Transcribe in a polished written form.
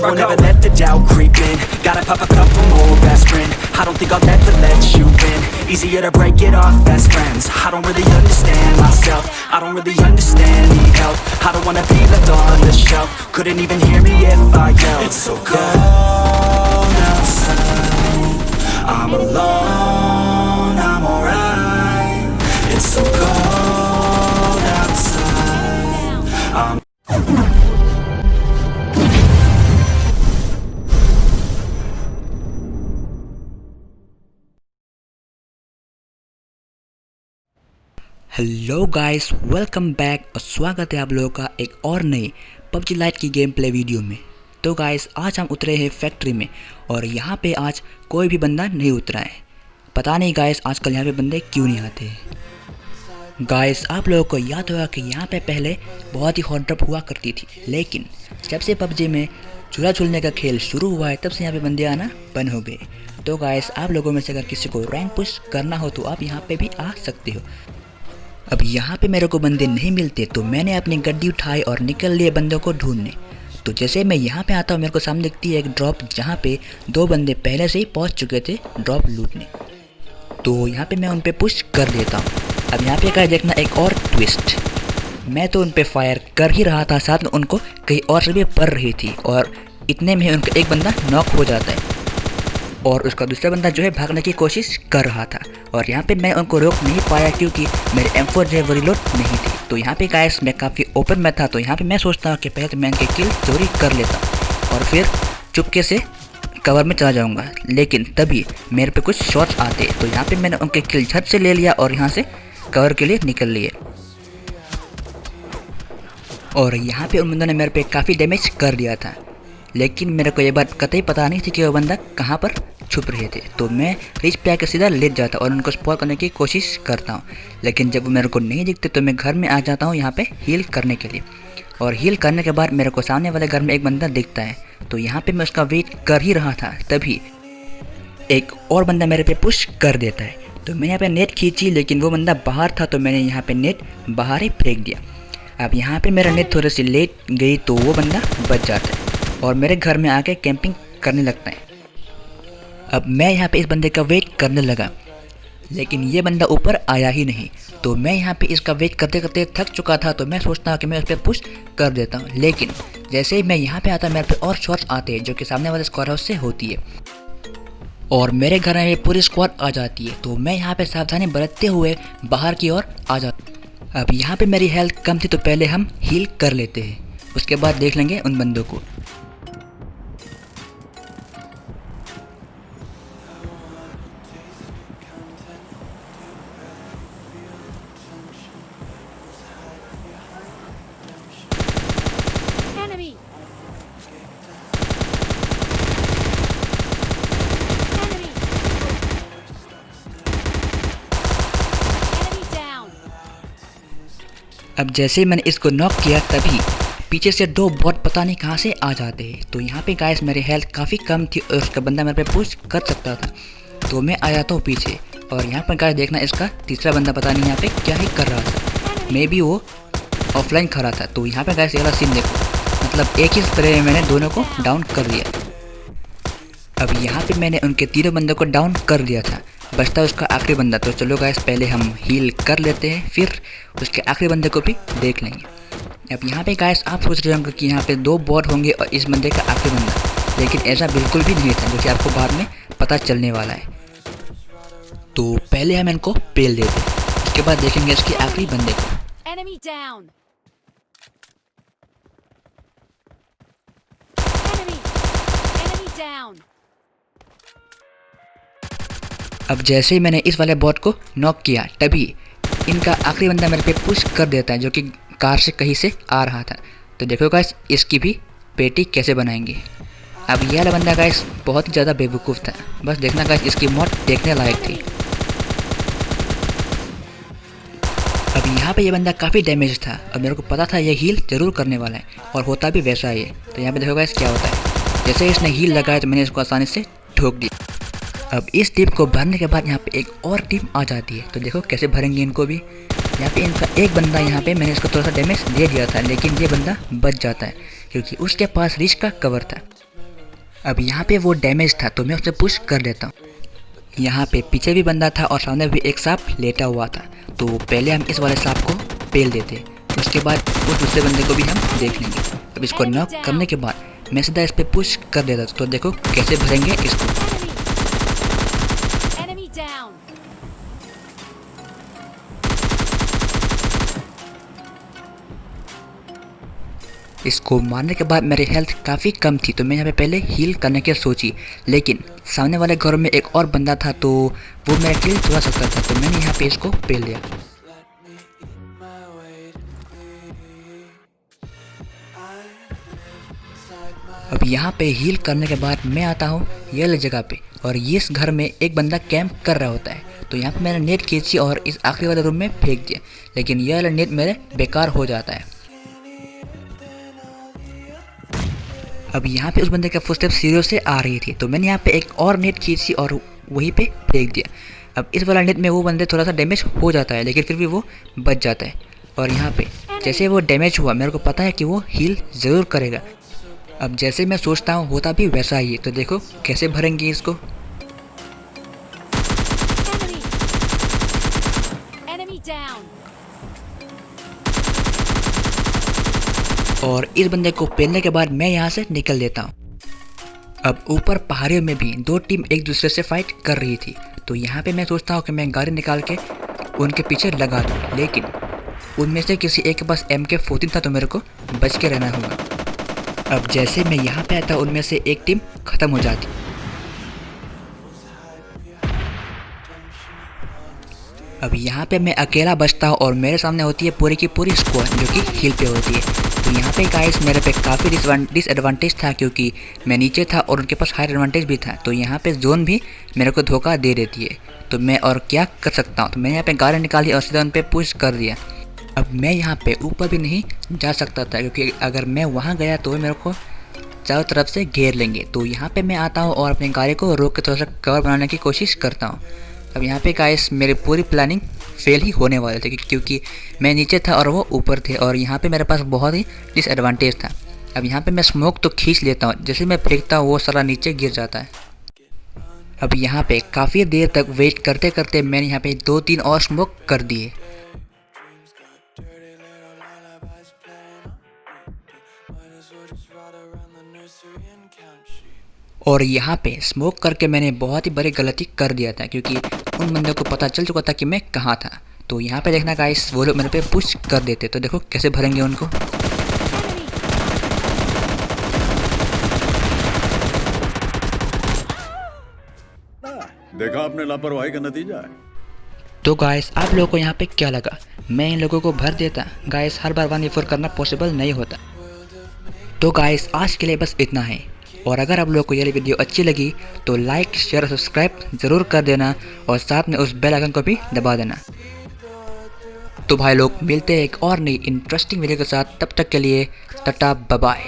won't ever let the doubt creep in. Gotta pop a couple more aspirin. I don't think I'll ever let you in. Easier to break it off best friends. I don't really understand myself. I don't really understand, need help. I don't wanna be left on the shelf. Couldn't even hear me if I yelled. It's so cold outside, I'm alone, I'm alright. It's so cold outside, I'm hello guys, welcome back और स्वागत है आप लोगों का एक और नई PUBG light की गेम प्ले वीडियो में। तो गाइस, आज हम उतरे हैं फैक्ट्री में और यहाँ पे आज कोई भी बंदा नहीं उतरा है। पता नहीं गाइस, आजकल यहाँ पे बंदे क्यों नहीं आते। गाइस, आप लोगों को याद होगा कि यहाँ पे पहले बहुत ही हॉट ड्रॉप हुआ करती थी, लेकिन जब से पबजी में झूला झूलने का खेल शुरू हुआ है तब से यहाँ पे बंदे आना बंद हो गए। तो गाइस, आप लोगों में से अगर किसी को रैंक पुश करना हो तो आप यहाँ पे भी आ सकते हो। अब यहाँ पे मेरे को बंदे नहीं मिलते तो मैंने अपनी गड्डी उठाई और निकल लिए बंदों को ढूंढने। तो जैसे मैं यहाँ पे आता हूँ मेरे को सामने दिखती है एक ड्रॉप, जहाँ पे दो बंदे पहले से ही पहुँच चुके थे ड्रॉप लूटने। तो यहाँ पे मैं उन पे पुश कर देता हूँ। अब यहाँ पे क्या देखना एक और ट्विस्ट, मैं तो उन पे फायर कर ही रहा था, साथ में उनको कहीं और से भी पड़ रही थी और इतने में उनका एक बंदा नॉक हो जाता है और उसका दूसरा बंदा जो है भागने की कोशिश कर रहा था। और यहाँ पे मैं उनको रोक नहीं पाया क्योंकि मेरे M4 जो है वो रिलोड नहीं थी। तो यहाँ पे गाइस मैं काफ़ी ओपन में था, तो यहाँ पे मैं सोचता हूँ कि पहले तो मैं इनके किल चोरी कर लेता और फिर चुपके से कवर में चला जाऊँगा। लेकिन तभी मेरे पे कुछ शॉट्स आते, तो यहाँ पे मैंने उनके किल झट से ले लिया और यहाँ से कवर के लिए निकल लिए। और यहाँ पे उन बंदों ने मेरे पे काफ़ी डैमेज कर दिया था, लेकिन मेरे को ये बात कतई पता नहीं थी कि वो बंदा कहाँ पर छुप रहे थे। तो मैं रिच पे आकर सीधा लेट जाता और उनको स्पॉट करने की कोशिश करता हूँ, लेकिन जब वो मेरे को नहीं दिखते तो मैं घर में आ जाता हूँ यहाँ पे हील करने के लिए। और हील करने के बाद मेरे को सामने वाले घर में एक बंदा दिखता है, तो यहाँ पे मैं उसका वेट कर ही रहा था, तभी एक और बंदा मेरे पे पुश कर देता है। तो मैंने यहाँ पे नेट खींची, लेकिन वो बंदा बाहर था, तो मैंने यहाँ पे नेट बाहर ही फेंक दिया। अब यहाँ पे मेरा नेट थोड़ी सी लेट गई तो वो बंदा बच जाता है और मेरे घर में आके कैंपिंग करने लगता है। अब मैं यहाँ पे इस बंदे का वेट करने लगा, लेकिन ये बंदा ऊपर आया ही नहीं। तो मैं यहाँ पे इसका वेट करते करते थक चुका था, तो मैं सोचता हूँ कि मैं उस पर पुश कर देता हूँ। लेकिन जैसे ही मैं यहाँ पे आता मेरे पे और शॉट्स आते हैं जो कि सामने वाले स्क्वाड हाउस से होती है और मेरे घर में पूरी स्क्वाड आ जाती है। तो मैं यहाँ पे सावधानी बरतते हुए बाहर की ओर आ जाता। अब यहाँ पे मेरी हेल्थ कम थी, तो पहले हम हील कर लेते हैं, उसके बाद देख लेंगे उन बंदों को। अब जैसे ही मैंने इसको नॉक किया तभी पीछे से दो बॉट पता नहीं कहाँ से आ जाते हैं। तो यहाँ पे गाइस मेरी हेल्थ काफ़ी कम थी और उसका बंदा मेरे पे पुश कर सकता था, तो मैं आ जाता हूँ पीछे। और यहाँ पर गाइस देखना इसका तीसरा बंदा पता नहीं यहाँ पे क्या ही कर रहा था, मे बी वो ऑफलाइन खड़ा था। तो यहाँ पे गाइस ये वाला सीन देखो, मतलब एक ही स्प्रे में मैंने दोनों को डाउन कर दिया। अब यहाँ पे मैंने उनके तीनों बंदों को डाउन कर दिया था, बचता उसका आखिरी बंदा। तो चलो गाइस पहले हम हील कर लेते हैं, फिर उसके आखिरी बंदे को भी देख लेंगे। अब यहाँ पे गाइस आप सोच रहे होंगे कि यहाँ पे दो बॉट होंगे और इस बंदे का आखिरी बंदा, लेकिन ऐसा बिल्कुल भी नहीं था, जो कि आपको बाद में पता चलने वाला है। तो पहले हम इनको पेल देते हैं, उसके बाद देखेंगे इसके आखिरी बंदे को। अब जैसे ही मैंने इस वाले बॉट को नॉक किया तभी इनका आखिरी बंदा मेरे पे पुश कर देता है, जो कि कार से कहीं से आ रहा था। तो देखो गाइस इसकी भी पेटी कैसे बनाएंगे। अब यह वाला बंदा गाइस बहुत ही ज़्यादा बेवकूफ़ था, बस देखना गाइस इसकी मौत देखने लायक थी। अब यहाँ पे ये बंदा काफ़ी डैमेज था और मेरे को पता था ये हील जरूर करने वाला है और होता भी वैसा ही है। तो यहाँ पे देखो गाइस क्या होता है, जैसे इसने हील लगाया तो मैंने इसको आसानी से ठोक दिया। अब इस टीम को भरने के बाद यहाँ पे एक और टीम आ जाती है, तो देखो कैसे भरेंगे इनको भी। यहाँ पे इनका एक बंदा, यहाँ पे मैंने इसको थोड़ा सा डैमेज दे दिया था, लेकिन ये बंदा बच जाता है क्योंकि उसके पास रिच का कवर था। अब यहाँ पे वो डैमेज था तो मैं उसे पुश कर देता हूँ। यहाँ पे पीछे भी बंदा था और सामने भी एक सांप लेटा हुआ था, तो पहले हम इस वाले सांप को पेल देते, उसके बाद उस दूसरे बंदे को भी हम देख लेंगे। अब इसको नॉक करने के बाद मैं सीधा इस पर पुश कर देता, तो देखो कैसे भरेंगे इसको। Enemy down. इसको मारने के बाद मेरी हेल्थ काफ़ी कम थी, तो मैं यहाँ पे पहले हील करने की सोची, लेकिन सामने वाले घर में एक और बंदा था तो वो मेरा किल चुरा सकता था, तो मैंने यहाँ पे इसको पेल दिया। अब यहाँ पे हील करने के बाद मैं आता हूँ ये वाली जगह पे, और ये इस घर में एक बंदा कैंप कर रहा होता है, तो यहाँ पे मैंने नेट खींची और इस आखिरी वाले रूम में फेंक दिया, लेकिन ये वाला नेट मेरे बेकार हो जाता है। अब यहाँ पे उस बंदे का फुटस्टेप सीढ़ियों से आ रही थी, तो मैंने यहाँ पे एक और नेट खींची और वहीं पे फेंक दिया। अब इस वाला नेट में वो बंदे थोड़ा सा डैमेज हो जाता है, लेकिन फिर भी वो बच जाता है, और यहाँ पे जैसे वो डैमेज हुआ मेरे को पता है कि वो हील ज़रूर करेगा। अब जैसे मैं सोचता हूँ होता भी वैसा ही है, तो देखो कैसे भरेंगे इसको। Enemy down. और इस बंदे को पेलने के बाद मैं यहाँ से निकल लेता हूँ। अब ऊपर पहाड़ियों में भी दो टीम एक दूसरे से फाइट कर रही थी, तो यहाँ पे मैं सोचता हूँ कि मैं गाड़ी निकाल के उनके पीछे लगा दूँ, लेकिन उनमें से किसी एक के पास MK14 था, तो मेरे को बच के रहना होगा। अब जैसे मैं यहाँ पे आता उनमें से एक टीम ख़त्म हो जाती। अब यहाँ पे मैं अकेला बचता हूँ और मेरे सामने होती है पूरी की पूरी स्क्वाड जो कि हील पे होती है। तो यहाँ पे गाइस मेरे पे काफ़ी डिसएडवांटेज था, क्योंकि मैं नीचे था और उनके पास हाई एडवांटेज भी था, तो यहाँ पे जोन भी मेरे को धोखा दे देती है। तो मैं और क्या कर सकता हूँ, तो मैंने यहाँ पे गाड़ी निकाली और सीधा उन पर पुश कर दिया। अब मैं यहाँ पे ऊपर भी नहीं जा सकता था, क्योंकि अगर मैं वहाँ गया तो मेरे को चारों तरफ से घेर लेंगे। तो यहाँ पे मैं आता हूँ और अपनी गाड़ी को रोक के थोड़ा सा कवर बनाने की कोशिश करता हूँ। अब यहाँ पे गाइस मेरी पूरी प्लानिंग फेल ही होने वाले थे, क्योंकि मैं नीचे था और वो ऊपर थे, और यहाँ पे मेरे पास बहुत ही डिसएडवांटेज था। अब यहाँ पे मैं स्मोक तो खींच लेता हूँ, जैसे मैं फेंकता हूँ वो सारा नीचे गिर जाता है। अब यहाँ पे काफ़ी देर तक वेट करते करते मैंने यहाँ पे 2-3 और स्मोक कर दिए। और यहाँ पे स्मोक करके मैंने बहुत ही बड़ी गलती कर दिया था, क्योंकि उन बंदों को पता चल चुका था कि मैं कहाँ था। तो यहाँ पे देखना गाइस वो लोग मेरे पे पुश कर देते, तो देखो कैसे भरेंगे उनको। देखा आपने लापरवाही का नतीजा है। तो गाइस आप लोगों को यहाँ पे क्या लगा, मैं इन लोगों को भर देता? गाइस हर बार 1v4 करना पॉसिबल नहीं होता। तो गाइस आज के लिए बस इतना है, और अगर आप लोगों को ये वीडियो अच्छी लगी तो लाइक शेयर और सब्सक्राइब ज़रूर कर देना, और साथ में उस बेल आइकन को भी दबा देना। तो भाई लोग मिलते हैं एक और नई इंटरेस्टिंग वीडियो के साथ, तब तक के लिए टाटा बाय बाय।